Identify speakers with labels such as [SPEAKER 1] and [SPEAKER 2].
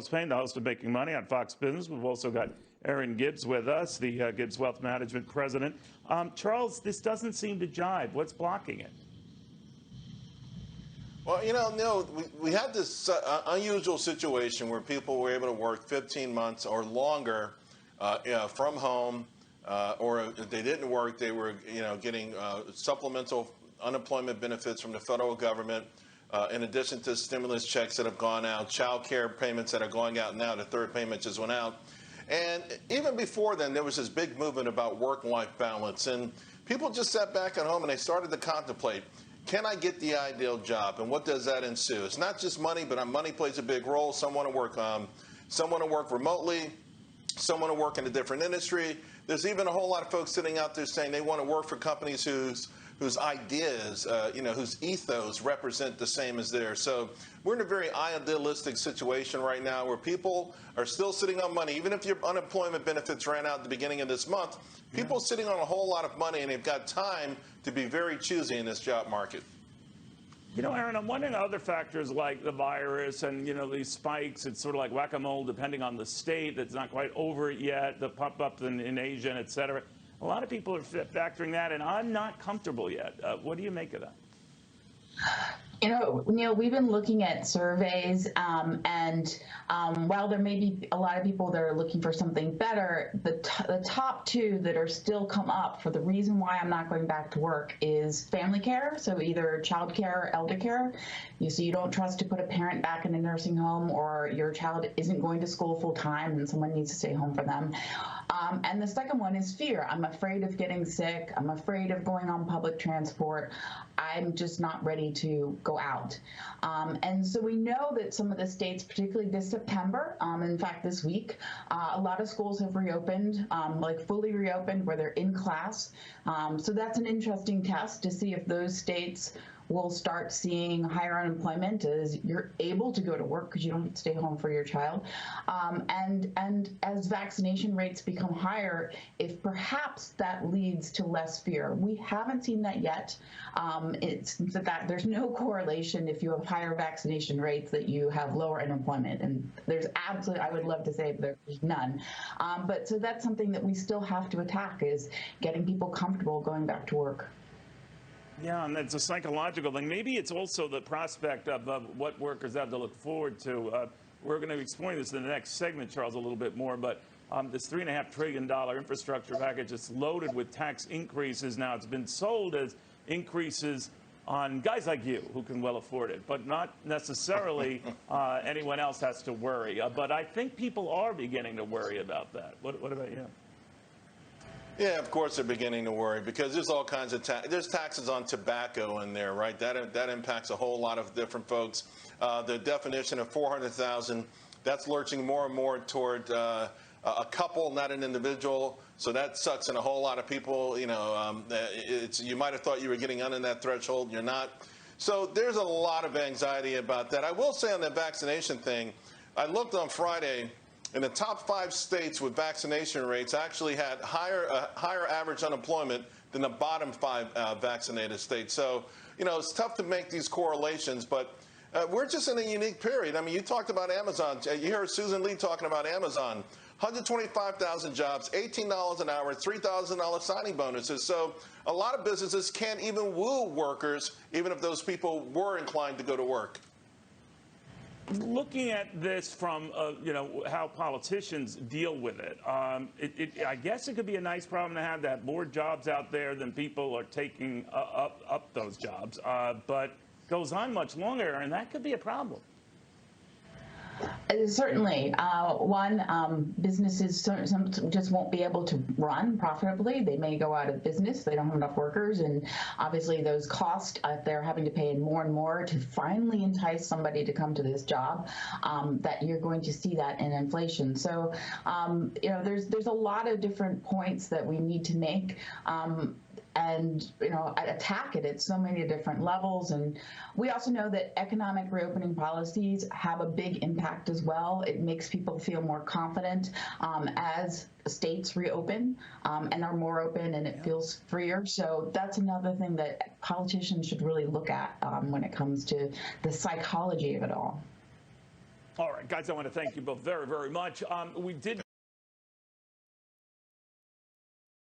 [SPEAKER 1] Charles Payne, the host of Making Money on Fox Business. We've also got Aaron Gibbs with us, the Gibbs Wealth Management president. Charles, this doesn't seem to jive. What's blocking it?
[SPEAKER 2] Well, Neil, we had this unusual situation where people were able to work 15 months or longer from home, or if they didn't work, they were, getting supplemental unemployment benefits from the federal government. In addition to stimulus checks that have gone out, child care payments that are going out now, the third payment just went out. And even before then, there was this big movement about work-life balance. And people just sat back at home and they started to contemplate, can I get the ideal job? And what does that ensue? It's not just money, but money plays a big role. Some want to work remotely. Some want to work in a different industry. There's even a whole lot of folks sitting out there saying they want to work for companies whose ideas, whose ethos represent the same as theirs. So we're in a very idealistic situation right now where people are still sitting on money. Even if your unemployment benefits ran out at the beginning of this month, people are sitting on a whole lot of money, and they've got time to be very choosy in this job market.
[SPEAKER 1] Aaron, I'm wondering other factors like the virus and, these spikes. It's sort of like whack-a-mole depending on the state. That's not quite over it yet, the pop-ups in Asia, et cetera. A lot of people are factoring that, and I'm not comfortable yet. What do you make of that?
[SPEAKER 3] Neil, we've been looking at surveys, and while there may be a lot of people that are looking for something better, the top two that are still come up for the reason why I'm not going back to work is family care, so either child care or elder care. So you don't trust to put a parent back in a nursing home, or your child isn't going to school full time and someone needs to stay home for them. And the second one is fear. I'm afraid of getting sick. I'm afraid of going on public transport. I'm just not ready to go out. And so we know that some of the states, particularly this September, in fact, this week, a lot of schools have reopened, like fully reopened where they're in class. So that's an interesting test to see if those states will start seeing higher unemployment as you're able to go to work because you don't have to stay home for your child. And as vaccination rates become higher, if perhaps that leads to less fear. We haven't seen that yet. It's that there's no correlation if you have higher vaccination rates that you have lower unemployment. And there's absolutely, I would love to say there's none. But so that's something that we still have to attack, is getting people comfortable going back to work.
[SPEAKER 1] Yeah, and it's a psychological thing. Maybe it's also the prospect of what workers have to look forward to. We're going to be exploring this in the next segment, Charles, a little bit more. But this $3.5 trillion infrastructure package is loaded with tax increases. Now, it's been sold as increases on guys like you who can well afford it, but not necessarily anyone else has to worry. But I think people are beginning to worry about that. What about you?
[SPEAKER 2] Yeah, of course they're beginning to worry because there's all kinds of there's taxes on tobacco in there, right? That impacts a whole lot of different folks. The definition of 400,000, that's lurching more and more toward a couple, not an individual. So that sucks in a whole lot of people. You might have thought you were getting under that threshold. You're not. So there's a lot of anxiety about that. I will say on the vaccination thing, I looked on Friday. And the top 5 states with vaccination rates actually had higher average unemployment than the bottom 5 vaccinated states. So, it's tough to make these correlations, but we're just in a unique period. I mean, you talked about Amazon. You heard Susan Lee talking about Amazon. 125,000 jobs, $18 an hour, $3,000 signing bonuses. So a lot of businesses can't even woo workers, even if those people were inclined to go to work.
[SPEAKER 1] Looking at this from, how politicians deal with it, I guess it could be a nice problem to have that more jobs out there than people are taking up those jobs, but goes on much longer, and that could be a problem.
[SPEAKER 3] Certainly. Businesses just won't be able to run profitably. They may go out of business. They don't have enough workers. And obviously those costs, they're having to pay more and more to finally entice somebody to come to this job, that you're going to see that in inflation. So, there's a lot of different points that we need to make. And attack it at so many different levels. And we also know that economic reopening policies have a big impact as well. It makes people feel more confident as states reopen and are more open, and it feels freer. So that's another thing that politicians should really look at when it comes to the psychology of it all.
[SPEAKER 1] All right, guys, I want to thank you both very, very much. We did